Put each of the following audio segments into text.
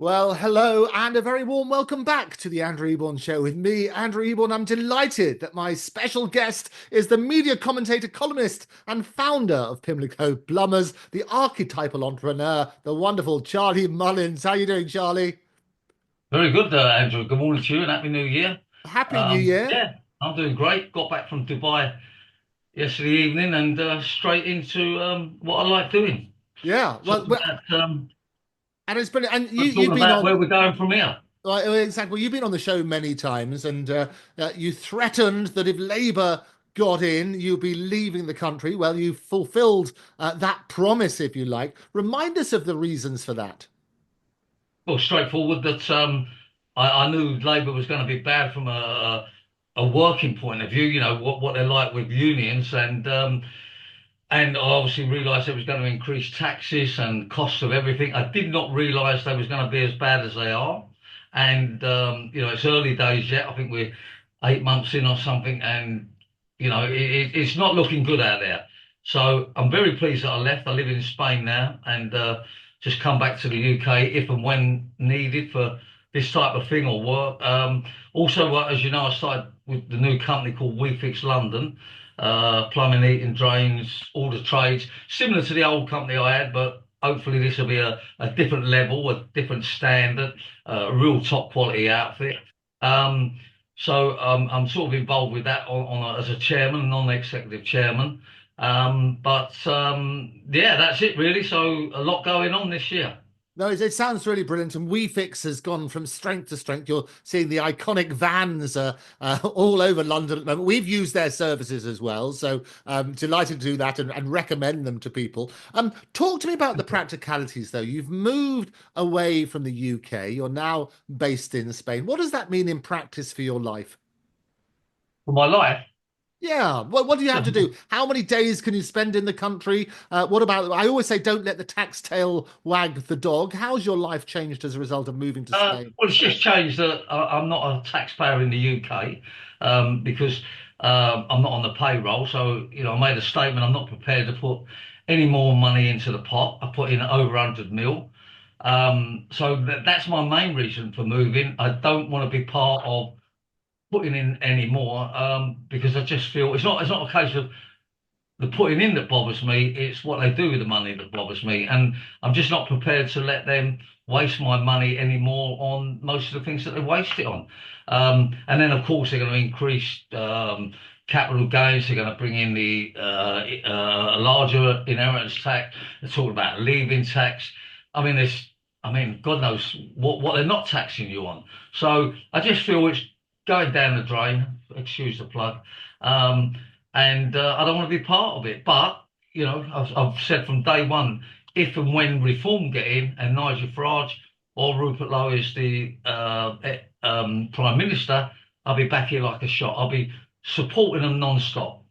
Well, hello, and a very warm welcome back to the Andrew Eborn Show with me, Andrew Eborn. I'm delighted that my special guest is the media commentator, columnist, and founder of Pimlico Plumbers, the archetypal entrepreneur, the wonderful Charlie Mullins. How are you doing, Charlie? Very good, Andrew. Good morning to you and Happy New Year. Happy New Year. Yeah, I'm doing great. Got back from Dubai yesterday evening and straight into what I like doing. Yeah, Talking about, and it's been, and you've talking been about on. where we're going from here. Right, exactly. Well, you've been on the show many times, and you threatened that if Labour got in, you'd be leaving the country. Well, you fulfilled that promise, if you like. Remind us of the reasons for that. Well, straightforward that I knew Labour was going to be bad from a working point of view. You know what they're like with unions, and I obviously realised it was going to increase taxes and costs of everything. I did not realise they was going to be as bad as they are. And it's early days yet. I think we're 8 months in or something, and it's not looking good out there. So I'm very pleased that I left. I live in Spain now, and just come back to the UK if and when needed for this type of thing or work. Also, as you know, I started with the new company called We Fix London, plumbing, heating, drains, all the trades, similar to the old company I had, but hopefully this will be a different level, a different standard, a real top quality outfit. Um, I'm sort of involved with that as a chairman, non-executive chairman. Yeah, that's it really. So a lot going on this year. No, it sounds really brilliant. And WeFix has gone from strength to strength. You're seeing the iconic vans all over London at the moment. We've used their services as well. So delighted to do that and recommend them to people. Talk to me about the practicalities, though. You've moved away from the UK. You're now based in Spain. What does that mean in practice for your life? For my life. Yeah. What do you have to do? How many days can you spend in the country? What about, I always say, don't let the tax tail wag the dog. How's your life changed as a result of moving to Spain? Well, it's just changed that I'm not a taxpayer in the UK because I'm not on the payroll. So, I made a statement. I'm not prepared to put any more money into the pot. I put in over 100 mil. That's my main reason for moving. I don't want to be part of putting in any more because I just feel it's not a case of the putting in that bothers me. It's what they do with the money that bothers me, and I'm just not prepared to let them waste my money anymore on most of the things that they waste it on. And then, of course, they're going to increase capital gains. They're going to bring in the larger inheritance tax. They're talking about leaving tax. I mean, God knows what they're not taxing you on. So I just feel it's going down the drain. Excuse the plug. Um, and I don't want to be part of it. But I've said from day one, if and when Reform get in and Nigel Farage or Rupert Lowe is the Prime Minister, I'll be back here like a shot. I'll be supporting them non-stop.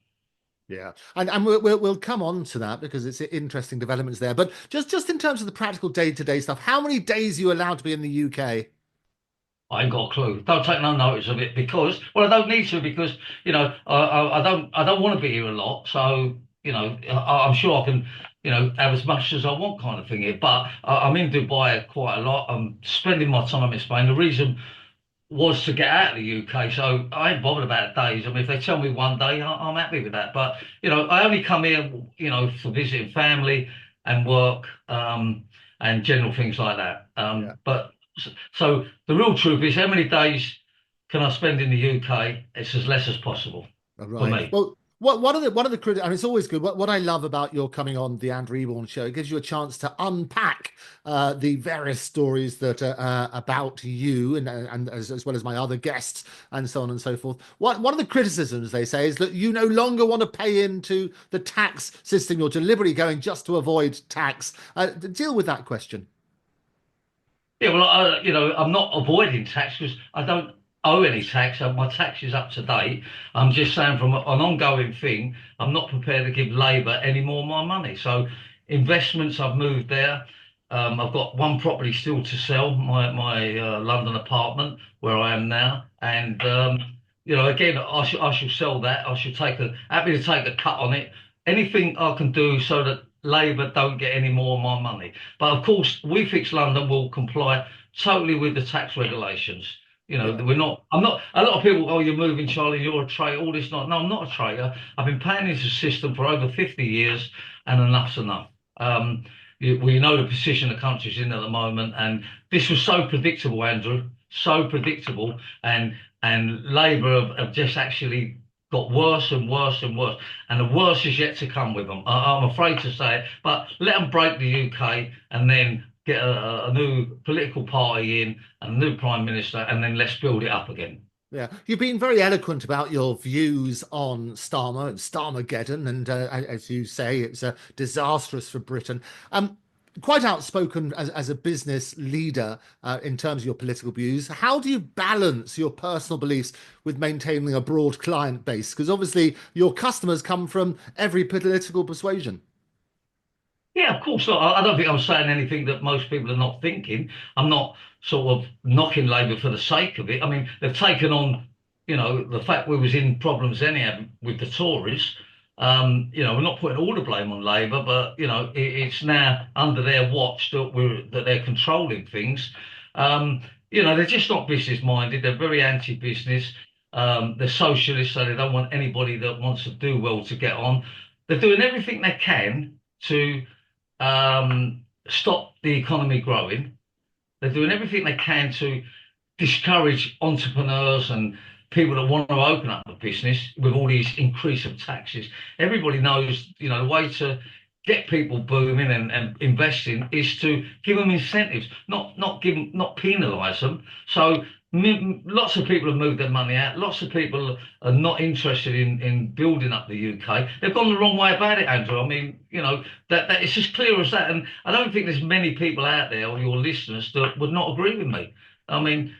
Yeah, and we'll come on to that because it's interesting developments there. But just in terms of the practical day-to-day stuff, how many days are you allowed to be in the UK? I ain't got a clue. Don't take no notice of it because, well, I don't need to because, I don't want to be here a lot. So, I'm sure I can, have as much as I want kind of thing here. But I'm in Dubai quite a lot. I'm spending my time in Spain. The reason was to get out of the UK. So I ain't bothered about days. I mean, if they tell me one day, I'm happy with that. But, I only come here, for visiting family and work, and general things like that. Yeah. So the real truth is, how many days can I spend in the UK? It's as less as possible for Right. me. Well, one of the critics, and it's always good. What I love about your coming on the Andrew Eborn Show, it gives you a chance to unpack the various stories that are about you, and as well as my other guests, and so on and so forth. One of the criticisms they say is that you no longer want to pay into the tax system. You're deliberately going just to avoid tax. Deal with that question. Yeah, well, I'm not avoiding tax because I don't owe any tax. My tax is up to date. I'm just saying from an ongoing thing, I'm not prepared to give Labour any more of my money. So investments, I've moved there. I've got one property still to sell, my London apartment where I am now, and again, I should sell that. I should happy to take a cut on it. Anything I can do so that Labour don't get any more of my money. But of course, We Fix London will comply totally with the tax regulations. Yeah. We're not. I'm not. A lot of people, oh, you're moving, Charlie. You're a traitor. All this, not. No, I'm not a traitor. I've been paying into the system for over 50 years, and enough's enough. We know the position the country's in at the moment, and this was so predictable, Andrew. So predictable, and Labour have just actually got worse and worse and worse, and the worst is yet to come with them. I'm afraid to say it, but let them break the UK and then get a new political party in and a new prime minister, and then let's build it up again. Yeah, you've been very eloquent about your views on Starmer and Starmageddon, and as you say, it's disastrous for Britain. Quite outspoken as a business leader in terms of your political views. How do you balance your personal beliefs with maintaining a broad client base? Because obviously your customers come from every political persuasion. Yeah, of course. Look, I don't think I'm saying anything that most people are not thinking. I'm not sort of knocking Labour for the sake of it. I mean, they've taken on, the fact we was in problems anyhow with the Tories. We're not putting all the blame on Labour, but it's now under their watch that they're controlling things. They're just not business minded. They're very anti-business. They're socialists, so they don't want anybody that wants to do well to get on. They're doing everything they can to stop the economy growing. They're doing everything they can to discourage entrepreneurs and people that want to open up a business with all these increase of taxes. Everybody knows, the way to get people booming and investing is to give them incentives, not penalise them. So lots of people have moved their money out. Lots of people are not interested in building up the UK. They've gone the wrong way about it, Andrew. I mean, that it's as clear as that. And I don't think there's many people out there or your listeners that would not agree with me. I mean,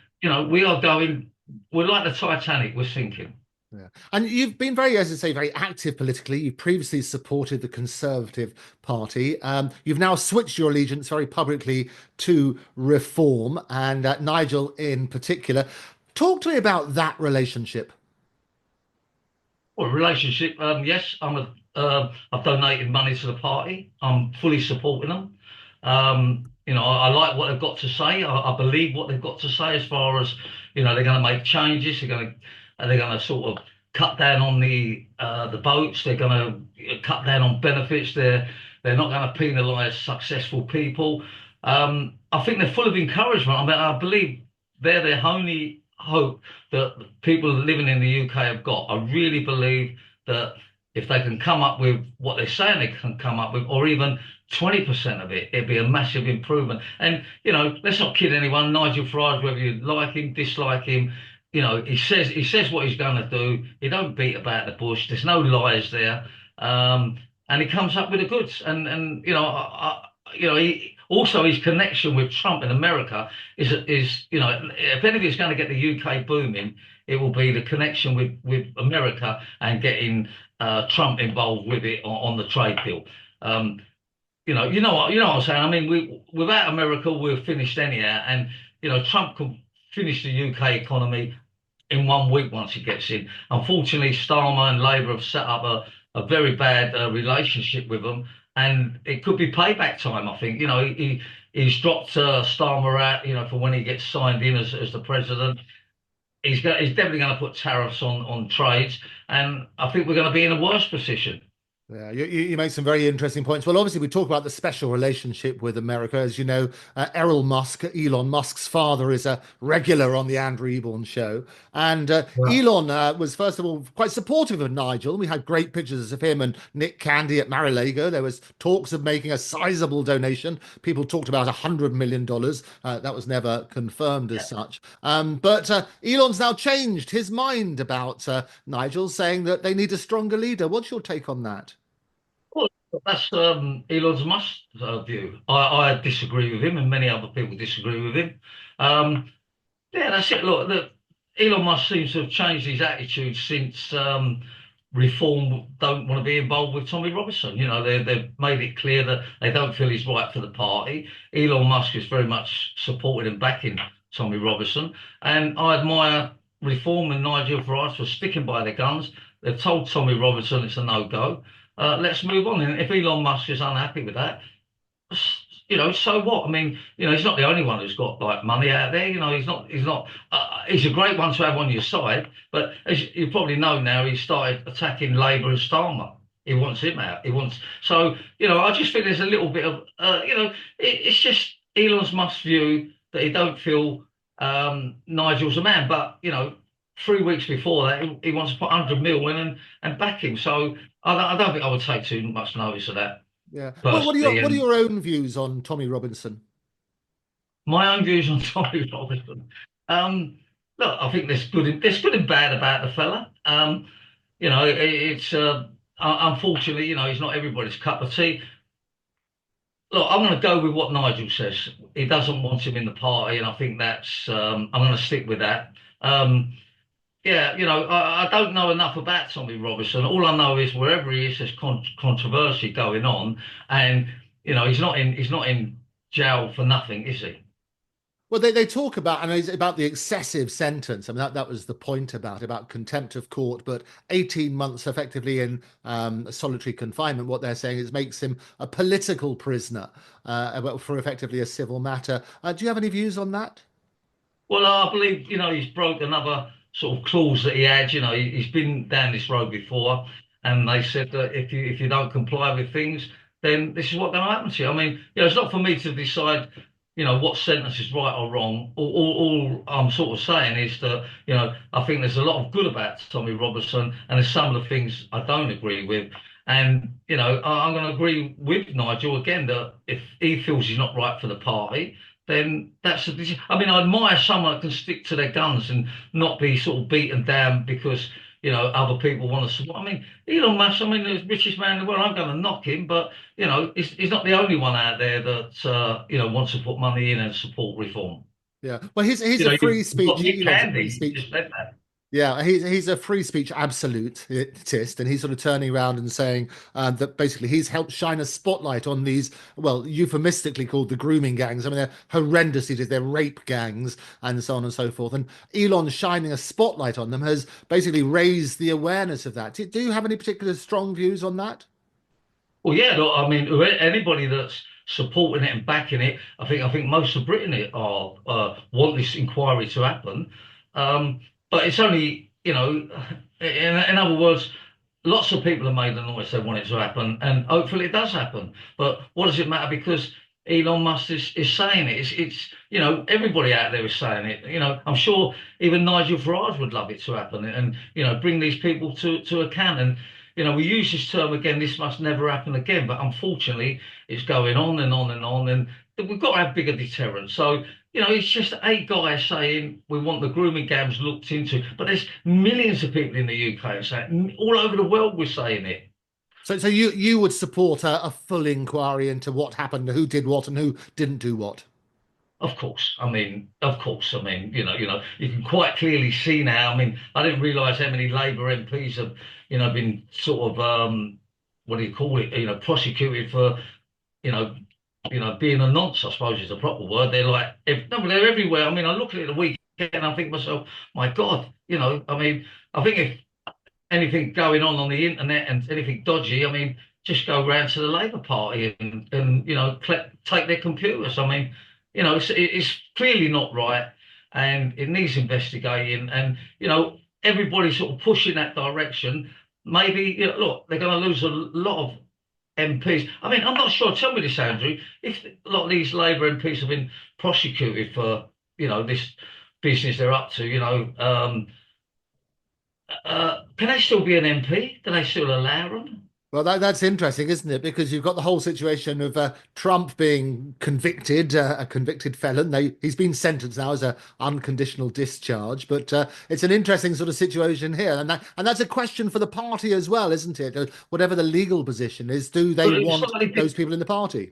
we're like the Titanic, we're sinking. Yeah. And you've been very, as I say, very active politically. You previously supported the Conservative Party. You've now switched your allegiance very publicly to Reform, and Nigel in particular. Talk to me about that relationship. Well, relationship, yes, I've donated money to the party. I'm fully supporting them. I like what they've got to say. I believe what they've got to say as far as, they're going to make changes. They're going to sort of cut down on the boats. They're going to cut down on benefits. They're not going to penalise successful people. I think they're full of encouragement. I mean, I believe they're the only hope that people living in the UK have got. I really believe that if they can come up with what they're saying they can come up with, or even 20% of it, it'd be a massive improvement. And, let's not kid anyone. Nigel Farage, whether you like him, dislike him, he says what he's going to do. He don't beat about the bush. There's no lies there. And he comes up with the goods. And he also his connection with Trump in America is if anything's going to get the UK booming, it will be the connection with America and getting Trump involved with it on the trade deal. What I'm saying. I mean, without America, we're finished anyhow. And Trump can finish the UK economy in 1 week once he gets in. Unfortunately, Starmer and Labour have set up a very bad relationship with them, and it could be payback time. I think he's dropped Starmer out, for when he gets signed in as the president. He's definitely going to put tariffs on trades, and I think we're going to be in a worse position. Yeah, you make some very interesting points. Well, obviously, we talk about the special relationship with America. As you know, Elon Musk's father, is a regular on the Andrew Eborn Show. And Well, Elon was, first of all, quite supportive of Nigel. We had great pictures of him and Nick Candy at Mar-a-Lago. There was talks of making a sizable donation. People talked about $100 million. That was never confirmed as such. But Elon's now changed his mind about Nigel, saying that they need a stronger leader. What's your take on that? well, that's Elon's Musk view. I disagree with him, and many other people disagree with him. Yeah, that's it. Look, Elon Musk seems to have changed his attitude since Reform don't want to be involved with Tommy Robinson. They've made it clear that they don't feel he's right for the party. Elon Musk is very much supporting and backing Tommy Robinson, and I admire Reform and Nigel Farage for sticking by their guns. They've told Tommy Robinson it's a no-go. let's move on. And if Elon Musk is unhappy with that, so what? I mean, he's not the only one who's got like money out there. He's not. He's a great one to have on your side. But as you probably know now, he started attacking Labour and Starmer. He wants him out. He wants. So, I just think there's a little bit of, it's just Elon Musk's view that he don't feel Nigel's a man. But 3 weeks before that, he wants to put 100 mil in and back him. So I don't think I would take too much notice of that Yeah. Well, personally. what are And your own views on Tommy Robinson? my own views on Tommy Robinson. Um, Look, I think there's good and bad about the fella. It's unfortunately, he's not everybody's cup of tea. Look, I'm going to go with what Nigel says. He doesn't want him in the party, and I think that's. I'm going to stick with that. Um, yeah, I don't know enough about Tommy Robinson. All I know is wherever he is, there's controversy going on, and he's not in jail for nothing, is he? Well, they talk about, and it's about the excessive sentence. I mean, that was the point about contempt of court, but 18 months effectively in solitary confinement. What they're saying is makes him a political prisoner for effectively a civil matter. Do you have any views on that? Well, I believe, he's broke another sort of clause that he had. He's been down this road before, and they said that if you don't comply with things, then this is what's going to happen to you. I mean, it's not for me to decide, what sentence is right or wrong. All I'm sort of saying is that, I think there's a lot of good about Tommy Robertson, and there's some of the things I don't agree with. And, I'm going to agree with Nigel again that if he feels he's not right for the party, then that's a decision. I mean, I admire someone that can stick to their guns and not be sort of beaten down because, other people want to support. I mean, Elon Musk, I mean, the richest man in the world, I'm going to knock him, but, he's not the only one out there that, wants to put money in and support reform. Yeah. Well, he's a free You've got speech. Nick Elon's a Candy, free you speech. just said that. Yeah, he's a free speech absolutist, and he's sort of turning around and saying that basically he's helped shine a spotlight on these, well, euphemistically called the grooming gangs. I mean, they're horrendous. It is they're rape gangs and so on and so forth. And Elon shining a spotlight on them has basically raised the awareness of that. Do you have any particular strong views on that? Well, yeah, look, I mean, anybody that's supporting it and backing it, I think most of Britain are want this inquiry to happen. But it's only, in other words, lots of people have made the noise they want it to happen, and hopefully it does happen. But what does it matter? Because Elon Musk is saying it. Everybody out there is saying it. I'm sure even Nigel Farage would love it to happen, and bring these people to account. And we use this term again. This must never happen again. But unfortunately, it's going on and on and on, and we've got to have bigger deterrents. So. It's just a guy saying we want the grooming gangs looked into, but there's millions of people in the UK saying all over the world we're saying it. So you would support a full inquiry into what happened, who did what, and who didn't do what? Of course. I mean, of course. I mean, you can quite clearly see now. I mean, I didn't realise how many Labour MPs have, been sort of what do you call it? Prosecuted for, you know, being a nonce, I suppose is the proper word. They're like, no, they're everywhere. I mean, I look at it the weekend and I think to myself, my God, I mean, I think if anything going on the internet and anything dodgy, I mean, just go round to the Labour Party and take their computers. I mean, it's clearly not right, and it needs investigating. And everybody sort of pushing that direction. Maybe look, they're going to lose a lot of MPs. I mean, I'm not sure. Tell me this, Andrew. If a lot of these Labour MPs have been prosecuted for this business they're up to, can they still be an MP? Do they still allow them? Well, that's interesting, isn't it? Because you've got the whole situation of Trump being convicted, a convicted felon. He's been sentenced now as an unconditional discharge, but it's an interesting sort of situation here, and that's a question for the party as well, isn't it? Whatever the legal position is, do they Well, it's want slightly those people in the party?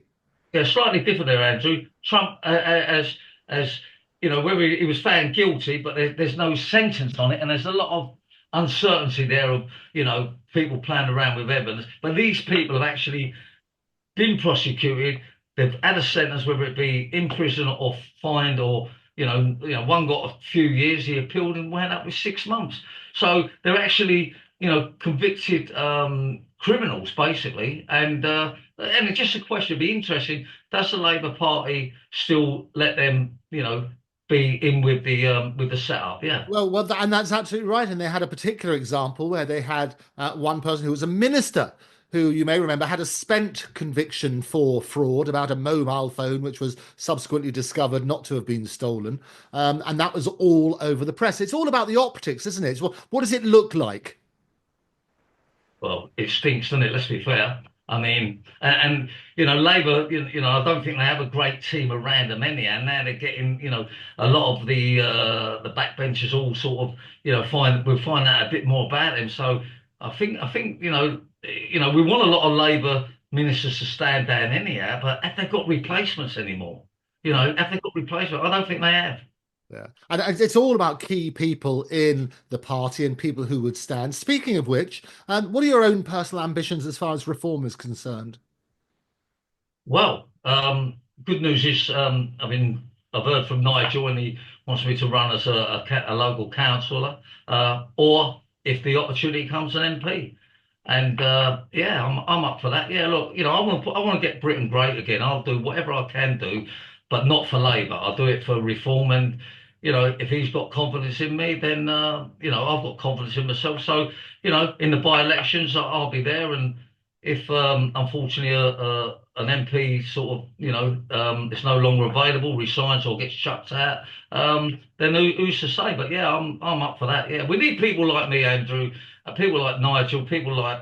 Yeah, slightly different there, Andrew. Trump, as whether he was found guilty, but there's no sentence on it, and there's a lot of uncertainty there of people playing around with evidence. But these people have actually been prosecuted. They've had a sentence, whether it be in prison or fined, or one got a few years. He appealed and wound up with 6 months. So they're actually convicted criminals basically, and it's just a question. It'd be interesting. Does the Labour Party still let them, be in with the setup? Yeah. And that's absolutely right. And they had a particular example where they had one person who was a minister, who you may remember had a spent conviction for fraud about a mobile phone, which was subsequently discovered not to have been stolen. And that was all over the press. It's all about the optics, isn't it? What does it look like? Well, it stinks, doesn't it? Let's be fair. I mean, Labour, I don't think they have a great team around them anyhow. Now they're getting, a lot of the backbenchers all sort of, we'll find out a bit more about them. So I think, we want a lot of Labour ministers to stand down anyhow. But have they got replacements anymore? Have they got replacements? I don't think they have. Yeah. And it's all about key people in the party and people who would stand. Speaking of which, what are your own personal ambitions as far as reform is concerned? Well, good news is, I've heard from Nigel, and he wants me to run as a local councillor, or if the opportunity comes, an MP. And yeah, I'm up for that. Yeah, look, I want to get Britain great again. I'll do whatever I can do, but not for Labour. I'll do it for reform. And if he's got confidence in me, then I've got confidence in myself. So in the by-elections, I'll be there. And if unfortunately an MP sort of it's no longer available, resigns or gets chucked out, then who's to say? But yeah, I'm up for that. Yeah, we need people like me, Andrew, people like Nigel, people like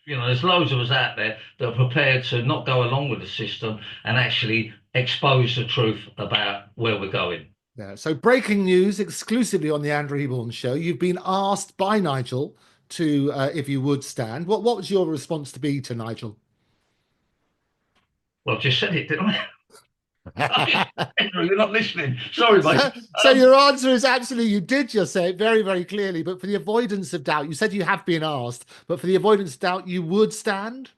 there's loads of us out there that are prepared to not go along with the system and actually expose the truth about where we're going. Yeah. So breaking news exclusively on the Andrew Eborn Show. You've been asked by Nigel to if you would stand. What was your response to be to Nigel? Well, I've just said it, didn't I? Andrew, you're not listening. Sorry, mate. So your answer is absolutely, you did just say it very, very clearly, but for the avoidance of doubt, you said you have been asked, but for the avoidance of doubt, you would stand?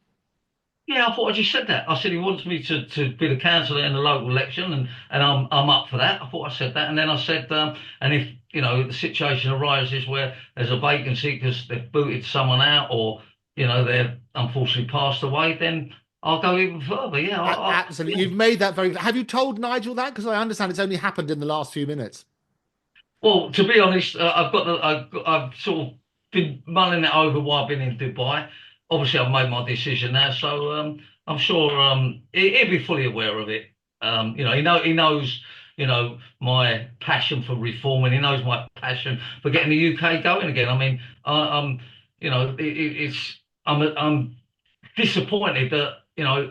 Yeah, I thought I just said that. I said he wants me to be the councillor in the local election, and I'm up for that. I thought I said that, and then I said, and if the situation arises where there's a vacancy because they've booted someone out, or they've unfortunately passed away, then I'll go even further. Yeah, Absolutely. You've made that very clear. Have you told Nigel that? Because I understand it's only happened in the last few minutes. Well, to be honest, I've sort of been mulling it over while I've been in Dubai. Obviously, I've made my decision now, so I'm sure he'll be fully aware of it. He knows my passion for reform, and he knows my passion for getting the UK going again. I mean, I'm it's I'm disappointed that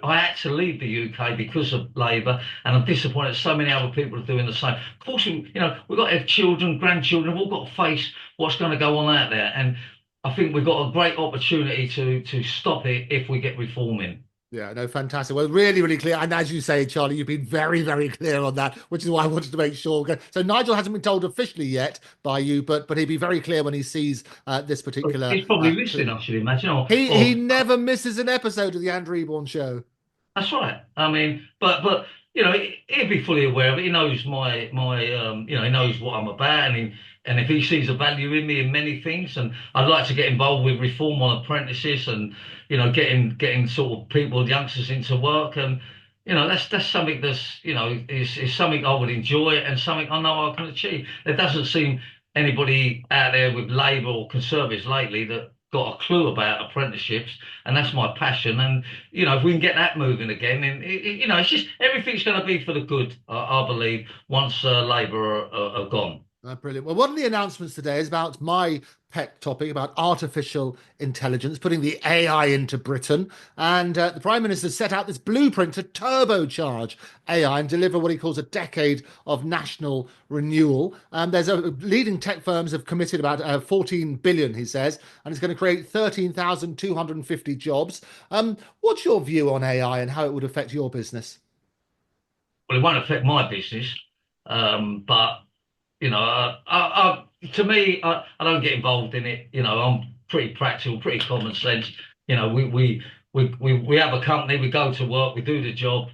I had to leave the UK because of Labour, and I'm disappointed so many other people are doing the same. Of course, we've got to have children, grandchildren. We've all got to face what's going to go on out there, and I think we've got a great opportunity to stop it if we get reforming. Yeah, no, fantastic. Well, really, really clear. And as you say, Charlie, you've been very, very clear on that, which is why I wanted to make sure. So Nigel hasn't been told officially yet by you, but he'll be very clear when he sees this particular. He's probably listening, I should imagine. He never misses an episode of the Andrew Eborn Show. That's right. I mean, but he'd be fully aware of it. He knows he knows what I'm about, and if he sees a value in me in many things, and I'd like to get involved with reform on apprentices, and getting sort of people, youngsters into work, and that's something that's is something I would enjoy and something I know I can achieve. There doesn't seem anybody out there with Labour or Conservatives lately that got a clue about apprenticeships, and that's my passion. And if we can get that moving again, and it's just everything's going to be for the good, I believe, once Labour are gone. Brilliant. Well, one of the announcements today is about my pet topic about artificial intelligence, putting the AI into Britain. And the Prime Minister set out this blueprint to turbocharge AI and deliver what he calls a decade of national renewal. There's leading tech firms have committed about 14 billion, he says, and it's going to create 13,250 jobs. What's your view on AI and how it would affect your business? Well, it won't affect my business, but to me, I don't get involved in it. I'm pretty practical, pretty common sense. We have a company, we go to work, we do the job,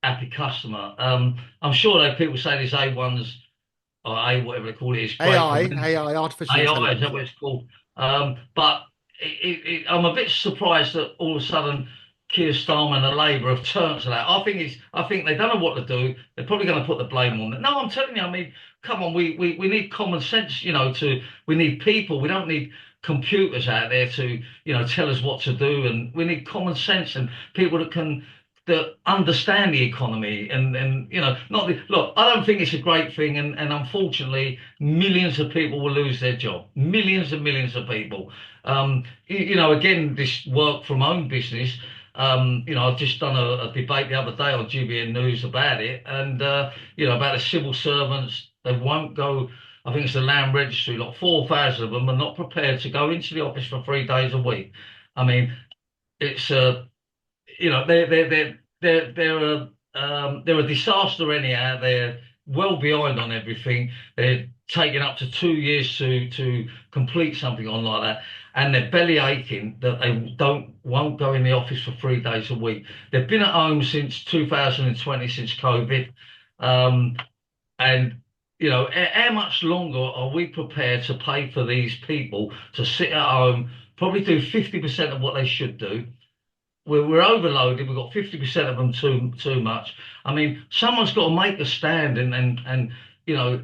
happy customer. I'm sure that people say this A1's or A whatever they call it is great. AI, artificial AI, is intelligence. that what it's called? But I'm a bit surprised that all of a sudden Keir Starmer and the Labour have turned to that. I think they don't know what to do. They're probably going to put the blame on them. No, I'm telling you. I mean, come on, we need common sense. We need people. We don't need computers out there to tell us what to do, and we need common sense and people that understand the economy and not the look. I don't think it's a great thing, and unfortunately millions of people will lose their job, millions and millions of people. Again, this work from home business. I've just done a debate the other day on GBN News about it, and about the civil servants. They won't go. I think it's the land registry. Like 4,000 of them are not prepared to go into the office for 3 days a week. I mean, it's they're a disaster anyhow. They're well behind on everything. They're taking up to 2 years to complete something on like that, and they're belly aching that they won't go in the office for 3 days a week. They've been at home since 2020, since COVID, and how much longer are we prepared to pay for these people to sit at home, probably do 50% of what they should do? We're overloaded. We've got 50% of them too much. I mean, someone's got to make a stand and you know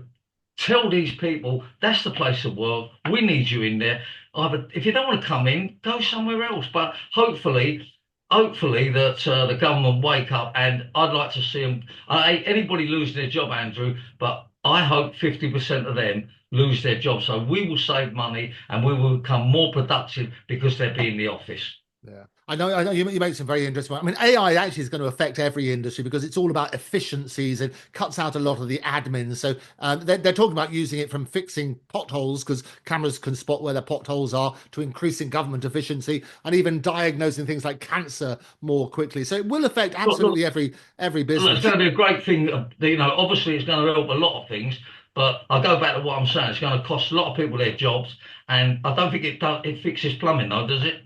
tell these people that's the place to work. We need you in there. Either if you don't want to come in, go somewhere else. But hopefully that the government wake up. And I'd like to see them. I hate anybody losing their job, Andrew, but I hope 50% of them lose their job. So we will save money and we will become more productive because they'll be in the office. Yeah, I know you make some very interesting. I mean, AI actually is going to affect every industry because it's all about efficiencies and cuts out a lot of the admin. So they're talking about using it from fixing potholes because cameras can spot where the potholes are to increasing government efficiency and even diagnosing things like cancer more quickly. So it will affect Look, absolutely every look, it's business. going to be a great thing. Obviously, it's going to help a lot of things. But I go back to what I'm saying. It's going to cost a lot of people their jobs, and I don't think it fixes plumbing, though, does it?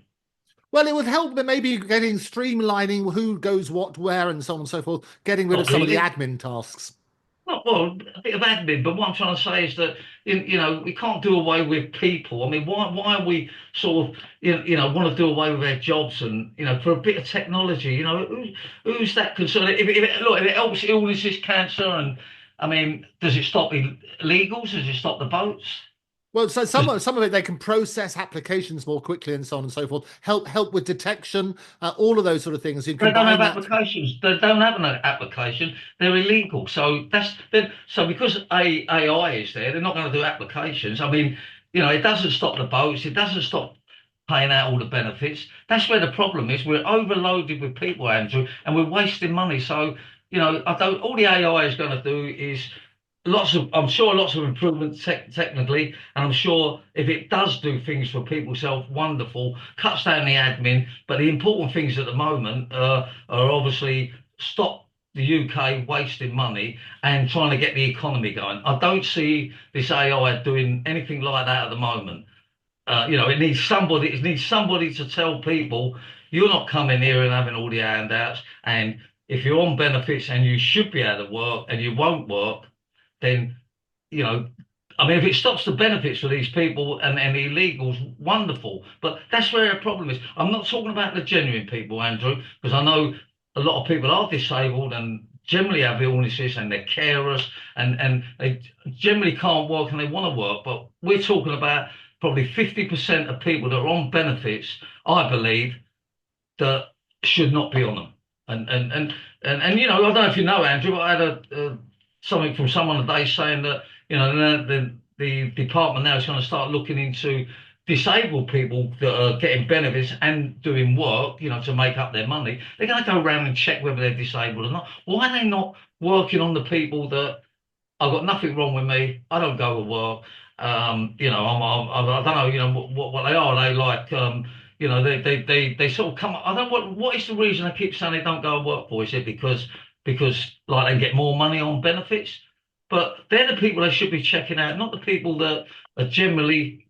Well, it would help, but maybe getting streamlining who goes what where and so on and so forth, getting rid of Not some of the really. admin tasks. Not well, a bit of admin, but what I'm trying to say is that we can't do away with people. I mean, why are we sort of want to do away with their jobs and for a bit of technology? Who's that concerned? If it helps illnesses, cancer, and I mean, does it stop illegals? Does it stop the boats? Well, so Does, some of it they can process applications more quickly and so on and so forth. Help with detection, all of those sort of things. You They don't have combine that. applications. They don't have an application. They're illegal. So because AI is there, they're not going to do applications. I mean, it doesn't stop the boats. It doesn't stop paying out all the benefits. That's where the problem is. We're overloaded with people, Andrew, and we're wasting money. So, I don't. All the AI is going to do is I'm sure lots of improvements technically, and I'm sure if it does do things for people's health, wonderful, cuts down the admin. But the important things at the moment are obviously stop the UK wasting money and trying to get the economy going. I don't see this AI doing anything like that at the moment. It needs somebody. It needs somebody to tell people you're not coming here and having all the handouts. And if you're on benefits and you should be able to work and you won't work, then you know, I mean, if it stops the benefits for these people and the illegals, wonderful. But that's where the problem is. I'm not talking about the genuine people, Andrew, because I know a lot of people are disabled and generally have illnesses and they're carers and they generally can't work and they want to work. But we're talking about probably 50% of people that are on benefits, I believe, that should not be on them. I don't know if you know, Andrew, but I had something from someone today saying that the department now is going to start looking into disabled people that are getting benefits and doing work, to make up their money. They're going to go around and check whether they're disabled or not. Why are they not working on the people that I've got nothing wrong with me? I don't go to work. I don't know, what they are. They like, they sort of come. I don't know what is the reason they keep saying they don't go to work for? Is it because like they get more money on benefits? But they're the people they should be checking out, not the people that are generally,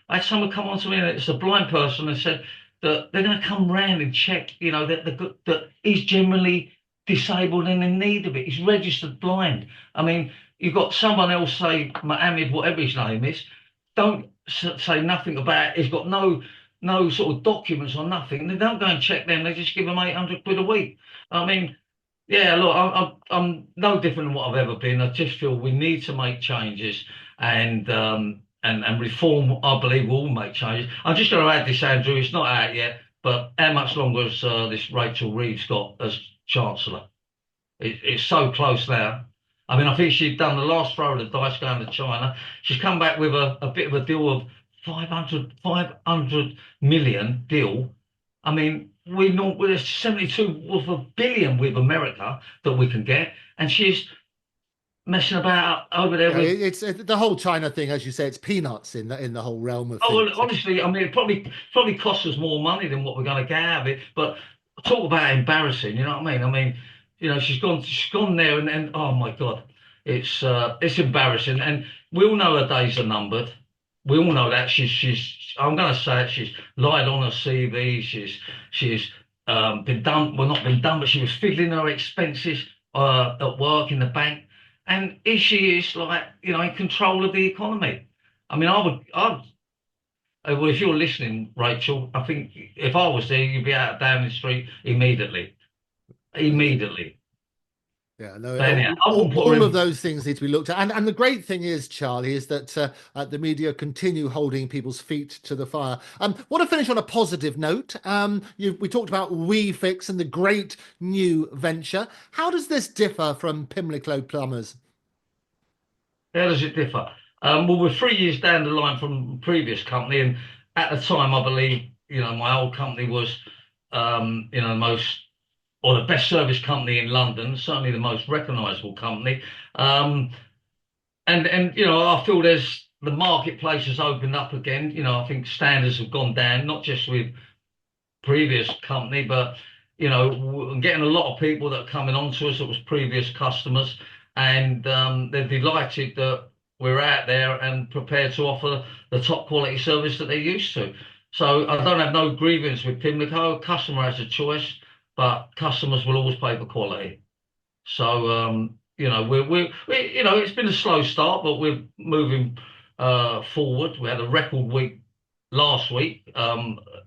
I had someone come on to me, and it's a blind person, and said that they're going to come round and check, that he's generally disabled and in need of it. He's registered blind. I mean, you've got someone else, say Mohammed, whatever his name is. Don't say nothing about it. He's got no sort of documents or nothing. They don't go and check them. They just give him 800 quid a week. I mean, yeah, look, I'm no different than what I've ever been. I just feel we need to make changes and reform. I believe will make changes. I'm just going to add this, Andrew. It's not out yet, but how much longer has this Rachel Reeves got as Chancellor? It's so close now. I mean, I think she'd done the last throw of the dice going to China. She's come back with a bit of a deal of 500 million deal. I mean, there's 72 worth of billion with America that we can get, and she's messing about over there Yeah, with. it's the whole China thing, as you say, it's peanuts in the whole realm of Oh, well, things. honestly, I mean, it probably costs us more money than what we're going to get out of it. But talk about embarrassing, you know what I mean? I mean, she's gone there, and oh my God, it's embarrassing. And we all know her days are numbered. We all know that she's. I'm going to say it. She's lied on her CV. She's been done. Well, not been done, but she was fiddling her expenses at work in the bank. And is she is like in control of the economy? I mean, well, if you're listening, Rachel, I think if I was there, you'd be out down the street immediately. Immediately. Yeah, no, But anyhow, I wouldn't put her all of in. those things need to be looked at. And the great thing is, Charlie, is that the media continue holding people's feet to the fire. Want to finish on a positive note. We talked about WeFix and the great new venture. How does this differ from Pimlico Plumbers? How does it differ? Well, we're 3 years down the line from the previous company, and at the time, I believe, my old company was, the most or the best service company in London, certainly the most recognisable company. Um, and I feel there's the marketplace has opened up again. I think standards have gone down, not just with previous company, but I'm getting a lot of people that are coming on to us that was previous customers, and they're delighted that we're out there and prepared to offer the top quality service that they're used to. So I don't have no grievance with Pimlico. Customer has a choice, but customers will always pay for quality. So it's been a slow start, but we're moving forward. We had a record week last week,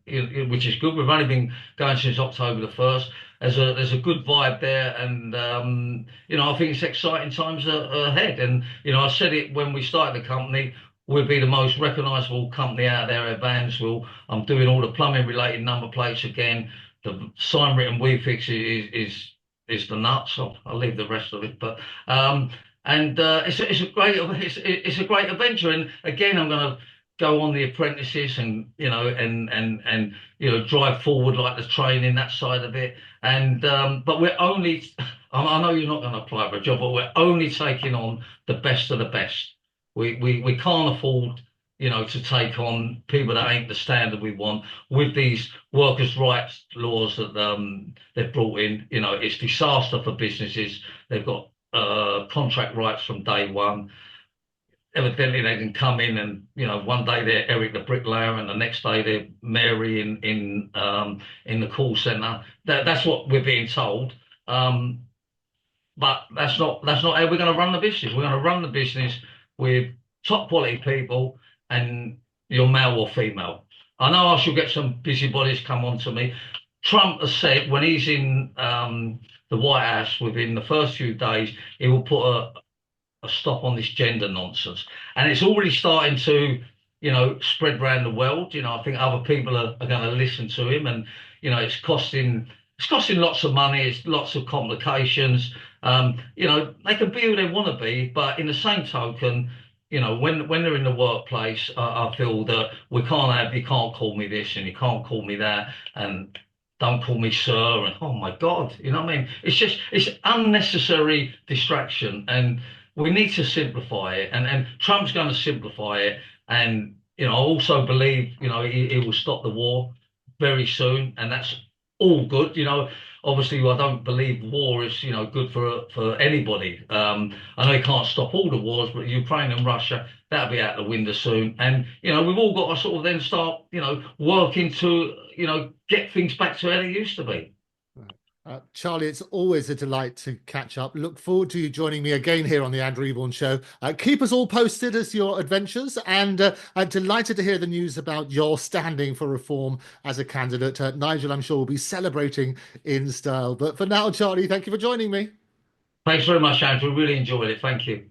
which is good. We've only been going since October the 1st. There's a good vibe there, and I think it's exciting times ahead. And I said it when we started the company. We'll be the most recognisable company out there at Vansville. I'm doing all the plumbing related number plates again. The sign written WeFix is the nuts. I'll leave the rest of it, but and it's a great adventure. And again, I'm going to go on the apprentices and drive forward like the training that side of it. And but we're only. I know you're not going to apply for a job, but we're only taking on the best of the best. We can't afford to take on people that ain't the standard we want with these workers' rights laws that they've brought in. It's disaster for businesses. They've got contract rights from day one. Evidently, they can come in and one day they're Eric the bricklayer, and the next day they're Mary in the call center. That's what we're being told. But that's not how we're going to run the business. We're going to run the business with top quality people, and you're male or female. I know I shall get some busybodies come on to me. Trump has said when he's in the White House within the first few days, he will put a stop on this gender nonsense. And it's already starting to, spread around the world. I think other people are going to listen to him, and it's costing lots of money. It's lots of complications. They can be who they want to be, but in the same token, when they're in the workplace, I feel that you can't call me this and you can't call me that, and don't call me sir, and oh my God, you know what I mean? It's unnecessary distraction, and we need to simplify it, and Trump's going to simplify it, and I also believe he will stop the war very soon, and that's all good. Obviously, I don't believe war is good for anybody. I know he can't stop all the wars, but Ukraine and Russia, that'll be out the window soon. And we've all got to sort of then start working to get things back to how they used to be. Charlie, it's always a delight to catch up. Look forward to you joining me again here on the Andrew Eborn Show. Keep us all posted as your adventures, and I'm delighted to hear the news about your standing for reform as a candidate. Nigel, I'm sure, will be celebrating in style. But for now, Charlie, thank you for joining me. Thanks very much, Andrew. Really enjoyed it. Thank you.